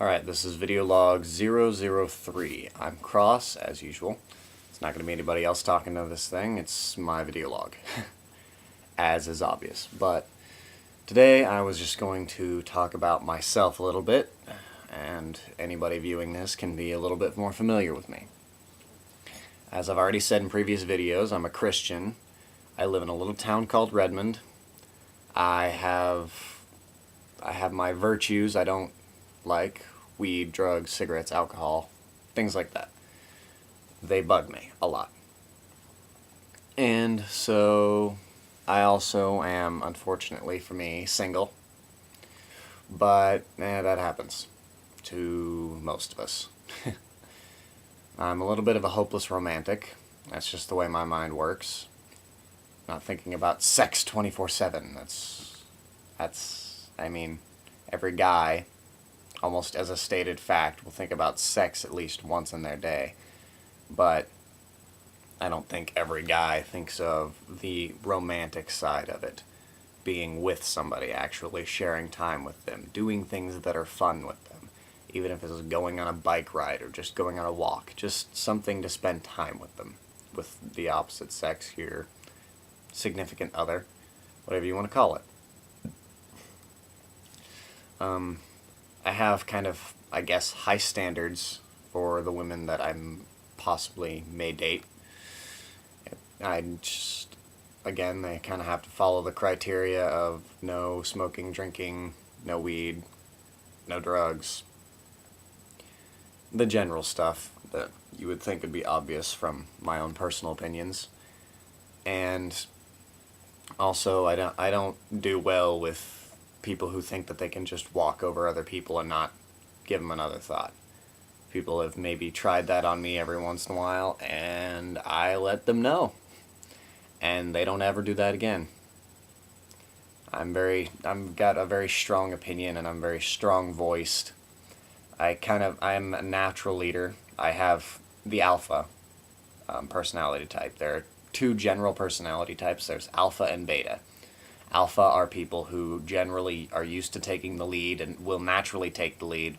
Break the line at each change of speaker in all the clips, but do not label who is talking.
Alright, this is video log 003. I'm cross, as usual. It's not going to be anybody else talking to this thing, it's my video log. As is obvious. But today I was just going to talk about myself a little bit, and anybody viewing this can be a little bit more familiar with me. As I've already said in previous videos, I'm a Christian. I live in a little town called Redmond. I have my virtues. I don't like weed, drugs, cigarettes, alcohol, things like that. They bug me a lot. And so I also am, unfortunately for me, single. But that happens to most of us. I'm a little bit of a hopeless romantic. That's just the way my mind works. Not thinking about sex 24/7. I mean, every guy, almost as a stated fact, will think about sex at least once in their day. But I don't think every guy thinks of the romantic side of it. Being with somebody, actually sharing time with them, doing things that are fun with them. Even if it's going on a bike ride or just going on a walk. Just something to spend time with them. With the opposite sex, your significant other, whatever you want to call it. I have kind of, I guess, high standards for the women that I'm possibly may date. Again, they kind of have to follow the criteria of no smoking, drinking, no weed, no drugs. The general stuff that you would think would be obvious from my own personal opinions. And also, I don't do well with people who think that they can just walk over other people and not give them another thought. People have maybe tried that on me every once in a while, and I let them know. And they don't ever do that again. I've got a very strong opinion, and I'm very strong-voiced. I'm a natural leader. I have the alpha personality type. There are two general personality types. There's alpha and beta. Alpha are people who generally are used to taking the lead and will naturally take the lead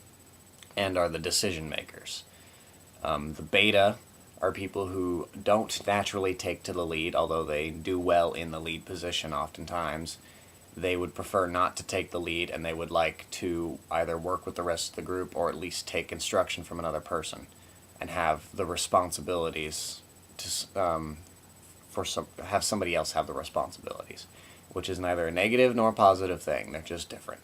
and are the decision makers. The beta are people who don't naturally take to the lead, although they do well in the lead position oftentimes. They would prefer not to take the lead, and they would like to either work with the rest of the group or at least take instruction from another person and have the responsibilities to have somebody else have the responsibilities, which is neither a negative nor a positive thing. They're just different.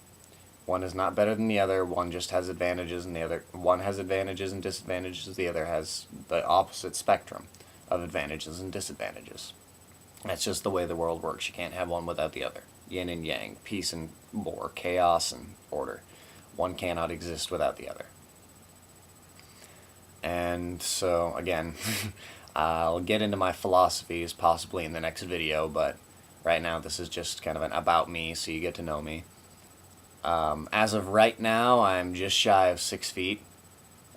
One is not better than the other. One just has advantages, and one has advantages and disadvantages. The other has the opposite spectrum of advantages and disadvantages. That's just the way the world works. You can't have one without the other. Yin and yang, peace and war, chaos and order. One cannot exist without the other. And so, again, I'll get into my philosophies possibly in the next video, but right now this is just kind of an about me, so you get to know me. As of right now, I'm just shy of 6 feet.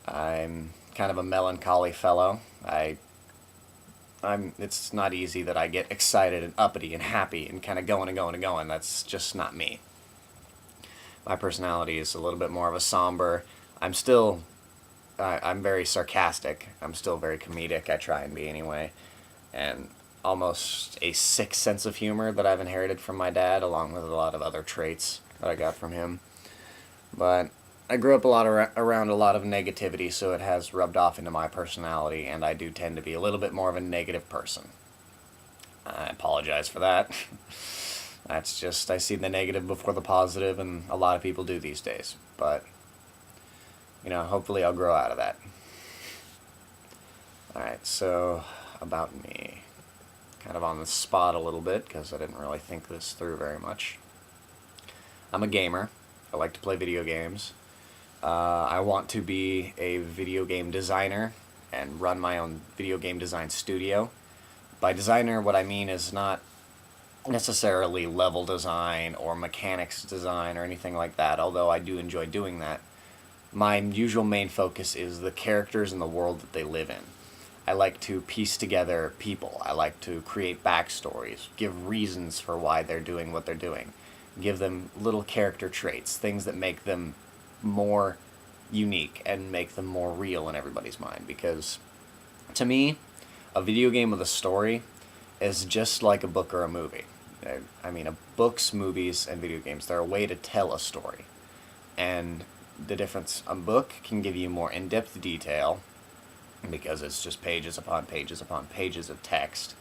I'm kind of a melancholy fellow. It's not easy that I get excited and uppity and happy and kind of going and going and going. That's just not me. My personality is a little bit more of a somber. I'm very sarcastic. I'm still very comedic. I try and be anyway. And almost a sick sense of humor that I've inherited from my dad, along with a lot of other traits that I got from him. But I grew up around a lot of negativity, so it has rubbed off into my personality, and I do tend to be a little bit more of a negative person. I apologize for that. That's just, I see the negative before the positive, and a lot of people do these days. But, hopefully I'll grow out of that. Alright, so, about me. Kind of on the spot a little bit, because I didn't really think this through very much. I'm a gamer. I like to play video games. I want to be a video game designer and run my own video game design studio. By designer, what I mean is not necessarily level design or mechanics design or anything like that, although I do enjoy doing that. My usual main focus is the characters and the world that they live in. I like to piece together people. I like to create backstories, give reasons for why they're doing what they're doing, give them little character traits, things that make them more unique and make them more real in everybody's mind. Because to me, a video game with a story is just like a book or a movie. I mean, books, movies, and video games, they're a way to tell a story. And the difference, a book can give you more in-depth detail because it's just pages upon pages upon pages of text.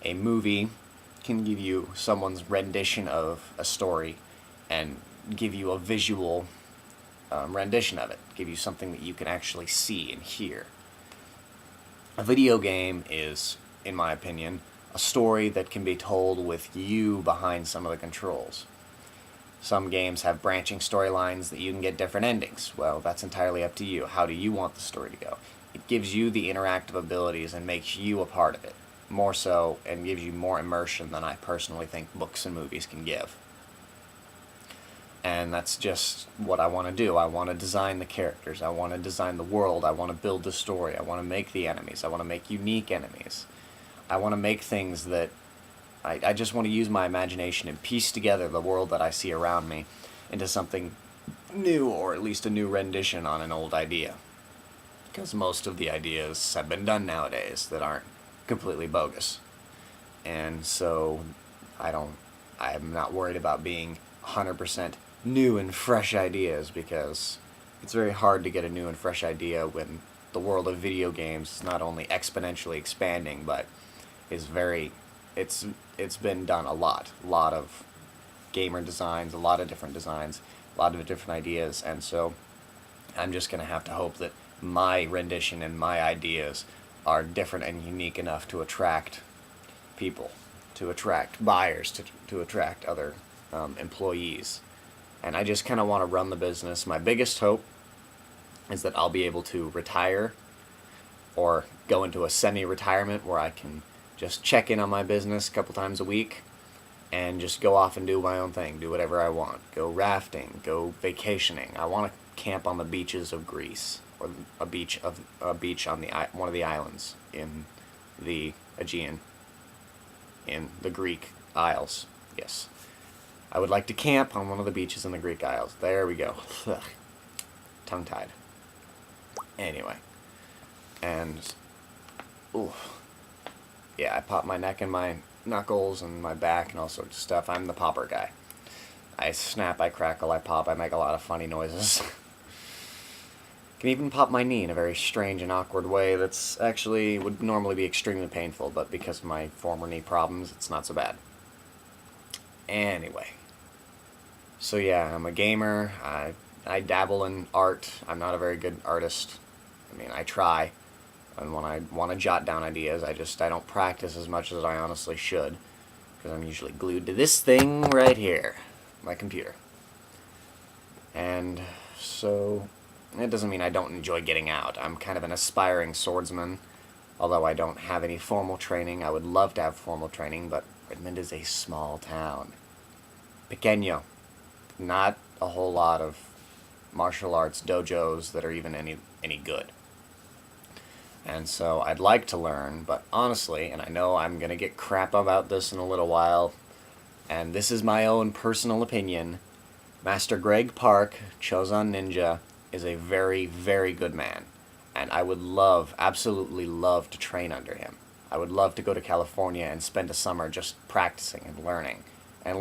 A movie can give you someone's rendition of a story and give you a visual rendition of it, give you something that you can actually see and hear. A video game is, in my opinion, a story that can be told with you behind some of the controls. Some games have branching storylines that you can get different endings. Well, that's entirely up to you. How do you want the story to go? It gives you the interactive abilities and makes you a part of it, more so, and gives you more immersion than I personally think books and movies can give. And that's just what I want to do. I want to design the characters. I want to design the world. I want to build the story. I want to make the enemies. I want to make unique enemies. I want to make things that I just want to use my imagination and piece together the world that I see around me into something new, or at least a new rendition on an old idea. Because most of the ideas have been done nowadays that aren't completely bogus. And so I'm not worried about being 100% new and fresh ideas, because it's very hard to get a new and fresh idea when the world of video games is not only exponentially expanding, but is it's been done a lot of gamer designs, a lot of different designs, a lot of different ideas, and so I'm just going to have to hope that my rendition and my ideas are different and unique enough to attract people, to attract buyers, to attract other employees. And I just kind of want to run the business. My biggest hope is that I'll be able to retire or go into a semi-retirement where I can just check in on my business a couple times a week and just go off and do my own thing, do whatever I want. Go rafting, go vacationing. I want to camp on the beaches of Greece, or a beach on one of the islands in the Aegean, in the Greek Isles. Yes. I would like to camp on one of the beaches in the Greek Isles. There we go. Ugh. Tongue-tied. Anyway. And, ooh. Yeah, I pop my neck and my knuckles and my back and all sorts of stuff. I'm the popper guy. I snap, I crackle, I pop, I make a lot of funny noises. Can even pop my knee in a very strange and awkward way that's actually would normally be extremely painful, but because of my former knee problems, it's not so bad. Anyway. So yeah, I'm a gamer. I dabble in art. I'm not a very good artist. I mean, I try. And when I want to jot down ideas, I don't practice as much as I honestly should, because I'm usually glued to this thing right here, my computer. And so it doesn't mean I don't enjoy getting out. I'm kind of an aspiring swordsman, although I don't have any formal training. I would love to have formal training, but Redmond is a small town. Pequeño. Not a whole lot of martial arts dojos that are even any good. And so I'd like to learn, but honestly, and I know I'm going to get crap about this in a little while, and this is my own personal opinion, Master Greg Park, ChosonNinja, is a very, very good man. And I would absolutely love to train under him. I would love to go to California and spend a summer just practicing and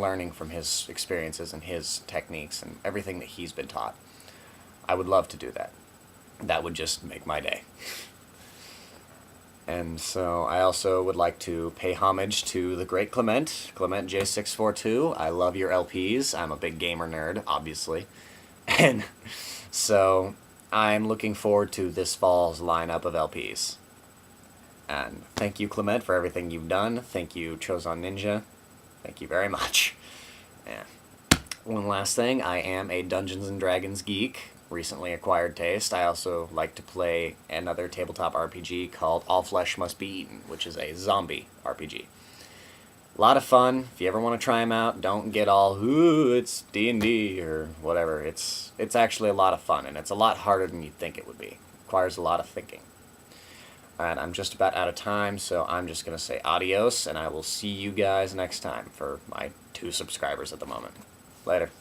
learning from his experiences and his techniques and everything that he's been taught. I would love to do that. That would just make my day. And so I also would like to pay homage to the great ClementJ642. I love your LPs. I'm a big gamer nerd, obviously. And so I'm looking forward to this fall's lineup of LPs. And thank you, Clement, for everything you've done. Thank you, ChosonNinja. Thank you very much. Yeah. One last thing, I am a Dungeons & Dragons geek. Recently acquired taste. I also like to play another tabletop RPG called All Flesh Must Be Eaten, which is a zombie RPG. A lot of fun. If you ever want to try them out, don't get all, ooh, it's D&D or whatever. It's actually a lot of fun, and it's a lot harder than you'd think it would be. It requires a lot of thinking. And I'm just about out of time, so I'm just going to say adios, and I will see you guys next time for my 2 subscribers at the moment. Later.